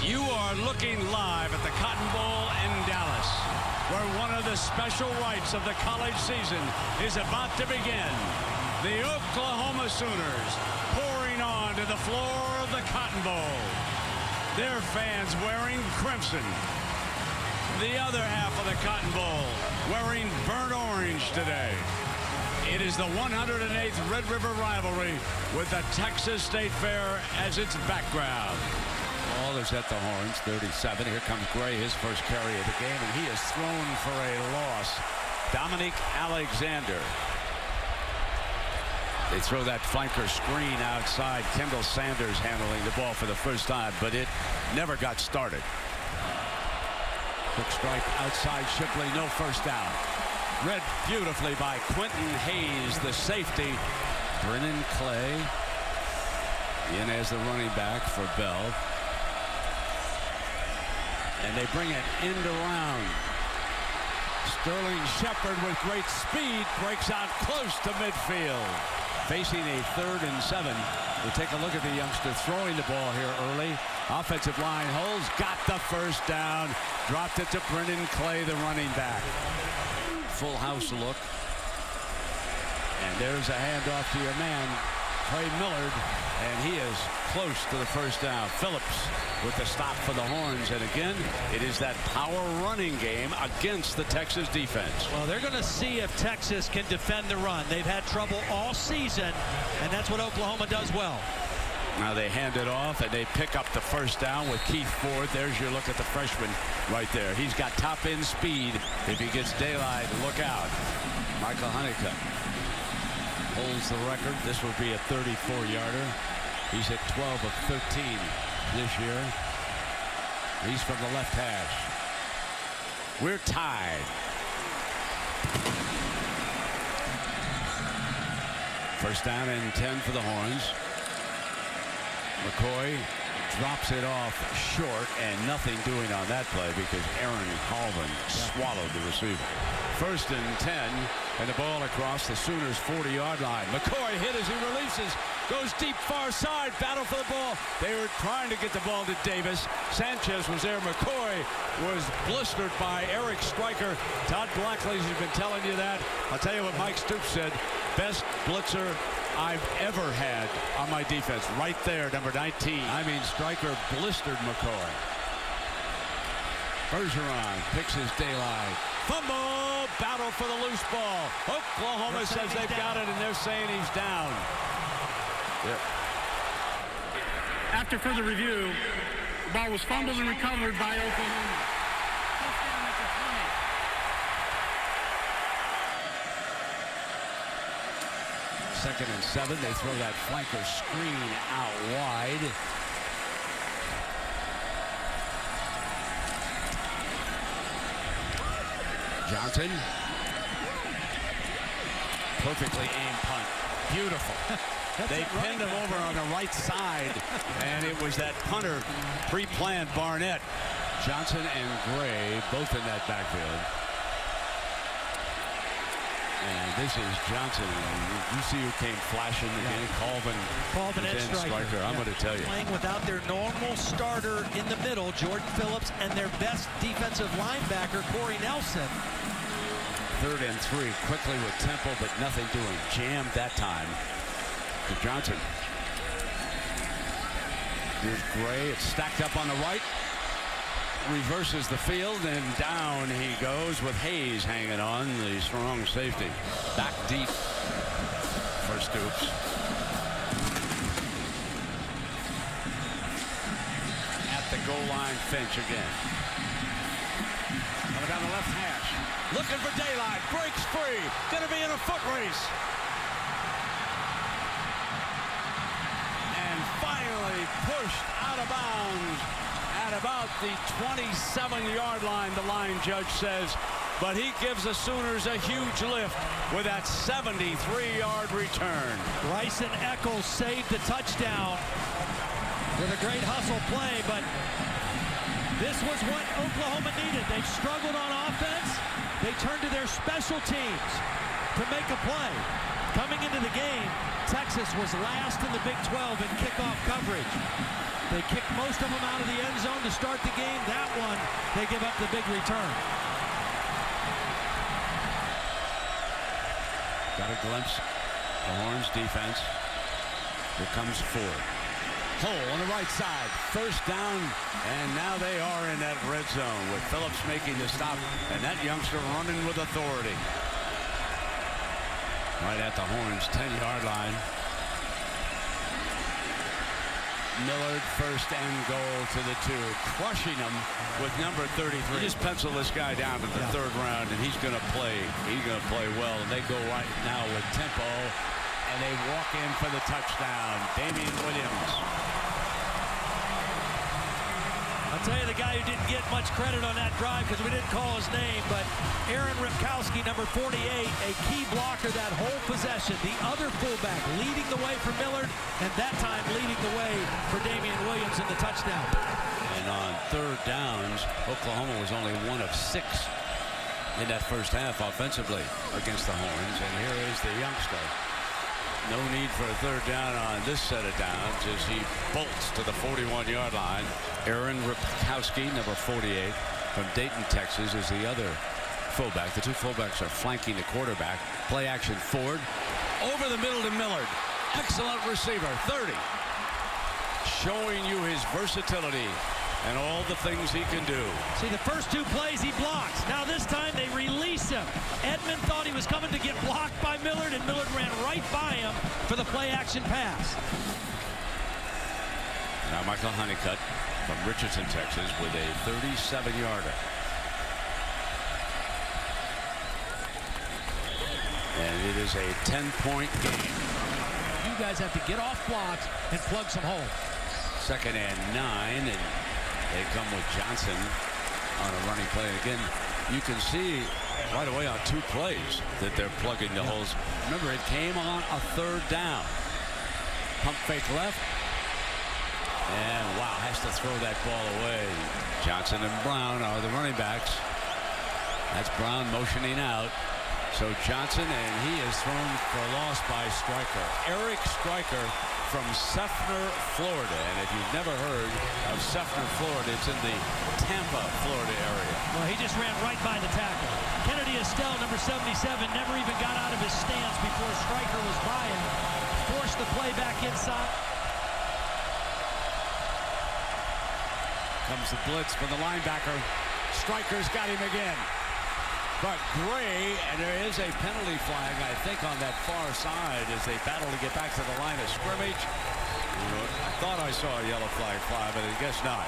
You are looking live at the Cotton Bowl in Dallas, where one of the special rites of the college season is about to begin. The Oklahoma Sooners pouring onto the floor of the Cotton Bowl. Their fans wearing crimson. The other half of the Cotton Bowl wearing burnt orange today. It is the 108th Red River Rivalry with the Texas State Fair as its background. Ball is at the horns, 37. Here comes Gray, his first carry of the game, and he is thrown for a loss. Dominique Alexander. They throw that flanker screen outside. Kendall Sanders handling the ball for the first time, but it never got started. Quick strike outside Shipley, no first down. Read beautifully by Quentin Hayes, the safety. Brennan Clay in as the running back for Bell. And they bring it end around. Sterling Shepard with great speed breaks out close to midfield. Facing a 3rd and 7. We'll take a look at the youngster throwing the ball here early. Offensive line holds, got the first down. Dropped it to Brennan Clay, the running back. Full house look. And there's a handoff to your man, Trey Millard, and he is close to the first down. Phillips with the stop for the Horns, and again, it is that power running game against the Texas defense. Well, they're going to see if Texas can defend the run. They've had trouble all season, and that's what Oklahoma does well. Now they hand it off, and they pick up the first down with Keith Ford. There's your look at the freshman right there. He's got top-end speed. If he gets daylight, look out. Michael Honeycutt holds the record. This will be a 34-yarder. He's hit 12 of 13 this year. He's from the left hash. We're tied. First down and 10 for the Horns. McCoy drops it off short, and nothing doing on that play because Aaron Colvin swallowed the receiver. First and 10, and the ball across the Sooners' 40-yard line. McCoy hit as he releases, goes deep far side, battle for the ball. They were trying to get the ball to Davis. Sanchez was there. McCoy was blistered by Eric Stryker. Todd Blackley's has been telling you that. I'll tell you what Mike Stoops said. Best blitzer I've ever had on my defense. Right there, number 19. I mean, Stryker blistered McCoy. Bergeron picks his daylight. Fumble, battle for the loose ball. Oklahoma says they've got it, and they're saying he's down. Yep. After further review, the ball was fumbled and recovered by Oklahoma. Second and 7. They throw that flanker screen out wide. Johnson. Perfectly aimed punt. Beautiful. They pinned him over on the right side, and it was that punter pre-planned Barnett. Johnson and Gray both in that backfield. And this is Johnson. You see who came flashing again. Colvin and Stryker. I'm going to tell you. Playing without their normal starter in the middle, Jordan Phillips, and their best defensive linebacker, Corey Nelson. 3rd and 3. Quickly with tempo, but nothing doing. Jammed that time to Johnson. Here's Gray. It's stacked up on the right. Reverses the field, and down he goes with Hayes hanging on, the strong safety. Back deep for Stoops. At the goal line, Finch again. Coming down the left hash. Looking for daylight. Breaks free. Going to be in a foot race. And finally pushed out of bounds. At about the 27-yard line, the line judge says, but he gives the Sooners a huge lift with that 73-yard return. Bryson Eccles saved the touchdown with a great hustle play, but this was what Oklahoma needed. They've struggled on offense. They turned to their special teams to make a play. Coming into the game, Texas was last in the Big 12 in kickoff coverage. They kick most of them out of the end zone to start the game. That one, they give up the big return. Got a glimpse. The Horns defense. Here comes Ford. Hole on the right side. First down. And now they are in that red zone with Phillips making the stop. And that youngster running with authority. Right at the Horns' 10-yard line. Millard first and goal to the 2, crushing him with number 33. You just pencil this guy down to the third round, and he's going to play. He's going to play well. And they go right now with tempo, and they walk in for the touchdown. Damian Williams. I'll tell you the guy who didn't get much credit on that drive because we didn't call his name, but Aaron Ripkowski, number 48, a key blocker that whole possession. The other fullback leading the way for Millard, and that time leading the way for Damian Williams in the touchdown. And on third downs, Oklahoma was only 1 of 6 in that first half offensively against the Horns. And here is the youngster. No need for a third down on this set of downs as he bolts to the 41-yard line. Aaron Ripkowski, number 48, from Dayton, Texas, is the other fullback. The two fullbacks are flanking the quarterback. Play action Ford. Over the middle to Millard. Excellent receiver, 30. Showing you his versatility and all the things he can do. See, the first 2 plays he blocks. Now this time they release him. Edmond thought he was coming to get blocked by Millard, and Millard ran right by him for the play-action pass. Now Michael Honeycutt from Richardson, Texas, with a 37-yarder. And it is a 10-point game. You guys have to get off blocks and plug some holes. 2nd and 9, and they come with Johnson on a running play. And again, you can see right away on 2 plays that they're plugging the holes. Remember, it came on a third down. Pump fake left. And wow, has to throw that ball away. Johnson and Brown are the running backs. That's Brown motioning out. So Johnson, and he is thrown for a loss by Stryker. Eric Stryker from Seffner, Florida. And if you've never heard of Seffner, Florida, it's in the Tampa, Florida area. Well, he just ran right by the tackle. Kennedy Estelle, number 77, never even got out of his stance before Stryker was by him. Forced the play back inside. Comes the blitz from the linebacker. Stryker's got him again. But Gray, and there is a penalty flag, I think, on that far side as they battle to get back to the line of scrimmage. I thought I saw a yellow flag fly, but I guess not.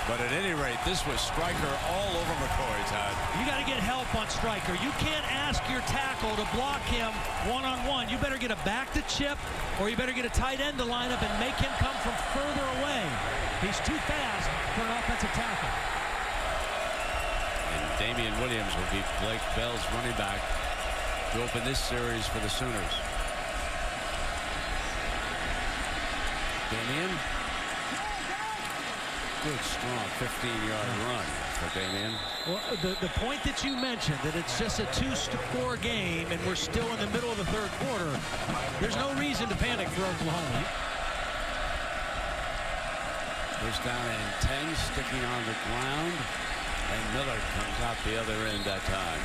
But at any rate, this was Stryker all over McCoy, Todd. You got to get help on Stryker. You can't ask your tackle to block him one-on-one. You better get a back to chip, or you better get a tight end to line up and make him come from further away. He's too fast for an offensive tackle. And Damian Williams will be Blake Bell's running back to open this series for the Sooners. Damian. Good, strong 15-yard run for Damian. Well, the point that you mentioned, that it's just a 2-score game and we're still in the middle of the third quarter, there's no reason to panic for Oklahoma. First down and 10, sticking on the ground. And Millard comes out the other end that time.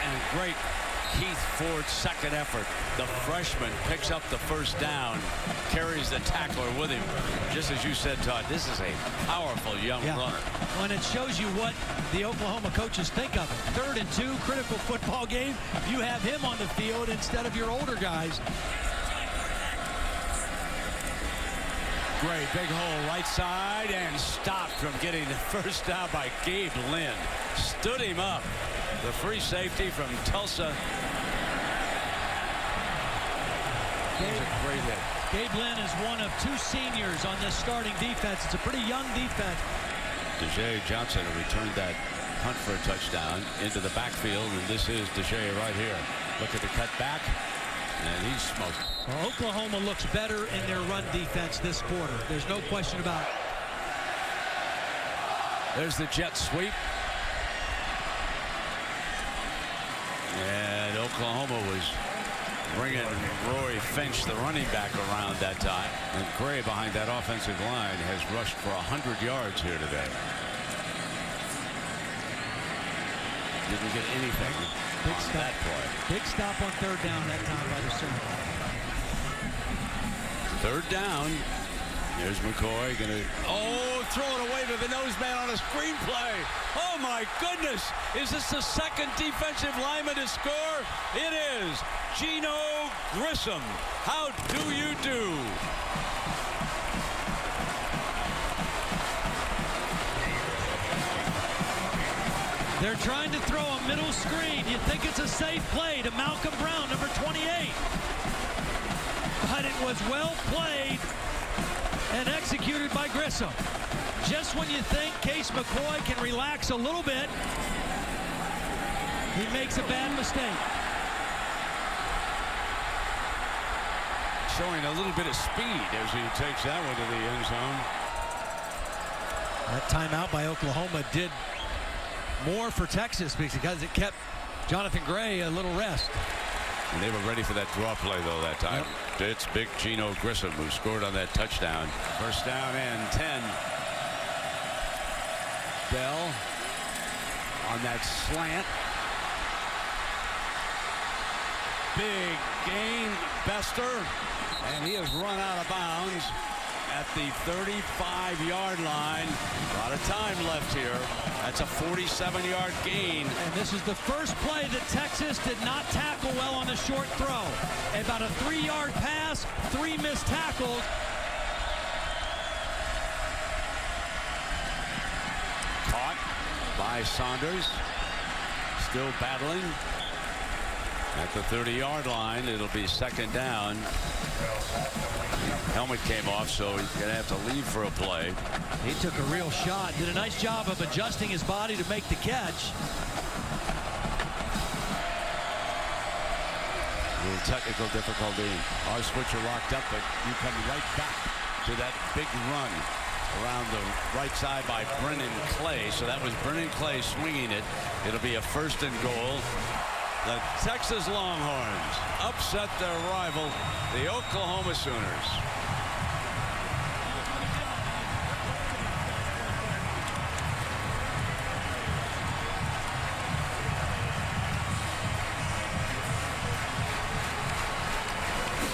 And great Keith Ford's second effort. The freshman picks up the first down, carries the tackler with him. Just as you said, Todd, this is a powerful young runner. Well, and it shows you what the Oklahoma coaches think of it. 3rd and 2, critical football game. You have him on the field instead of your older guys. Great big hole right side and stopped from getting the first down by Gabe Lynn. Stood him up. The free safety from Tulsa. He's a great hit. Gabe Lynn is one of 2 seniors on this starting defense. It's a pretty young defense. Deshae Johnson returned that punt for a touchdown into the backfield, and this is Deshae right here. Look at the cut back, and he's smoked. Well, Oklahoma looks better in their run defense this quarter. There's no question about it. There's the jet sweep. And Oklahoma bringing Roy Finch, the running back, around that time. And Gray behind that offensive line has rushed for 100 yards here today. Didn't get anything Big on stop. that play. Big stop on third down that time by the center. Third down. There's McCoy gonna throw it away to the nose man on a screen play. Oh my goodness! Is this the second defensive lineman to score? It is. Gino Grissom. How do you do? They're trying to throw a middle screen. You think it's a safe play to Malcolm Brown, number 28. But it was well played and executed by Grissom. Just when you think Case McCoy can relax a little bit, he makes a bad mistake. Showing a little bit of speed as he takes that one to the end zone. That timeout by Oklahoma did more for Texas because it kept Jonathan Gray a little rest. And they were ready for that draw play, though, that time. Yep. It's big Gino Grissom who scored on that touchdown. First down and 10. Bell on that slant. Big gain, Bester. And he has run out of bounds at the 35-yard line. A lot of time left here. That's a 47-yard gain. And this is the first play that Texas did not tackle well on the short throw. About a 3-yard pass, 3 missed tackles. Caught by Saunders. Still battling. At the 30-yard line, it'll be second down. Helmet came off, so he's going to have to leave for a play. He took a real shot. Did a nice job of adjusting his body to make the catch. A little technical difficulty. Our switcher locked up, but you come right back to that big run around the right side by Brennan Clay. So that was Brennan Clay swinging it. It'll be a first and goal. The Texas Longhorns upset their rival, the Oklahoma Sooners.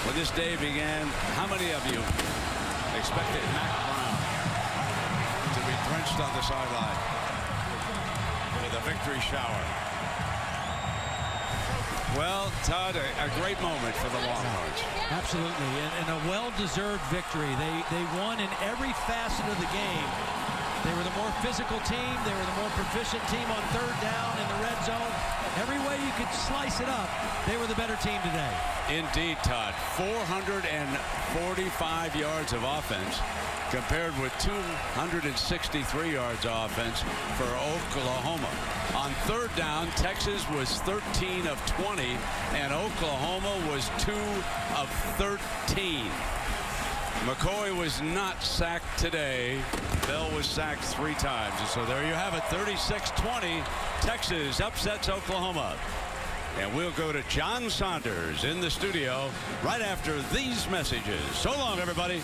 When this day began, how many of you expected Mac Brown to be drenched on the sideline with a victory shower? Well, Todd, a great moment for the Longhorns. Absolutely, and a well-deserved victory. They won in every facet of the game. They were the more physical team. They were the more proficient team on third down in the red zone. Every way you could slice it up, they were the better team today. Indeed, Todd. 445 yards of offense compared with 263 yards of offense for Oklahoma. On third down, Texas was 13 of 20, and Oklahoma was 2 of 13. McCoy was not sacked today. Bell was sacked 3 times. And so there you have it, 36-20. Texas upsets Oklahoma. And we'll go to John Saunders in the studio right after these messages. So long, everybody.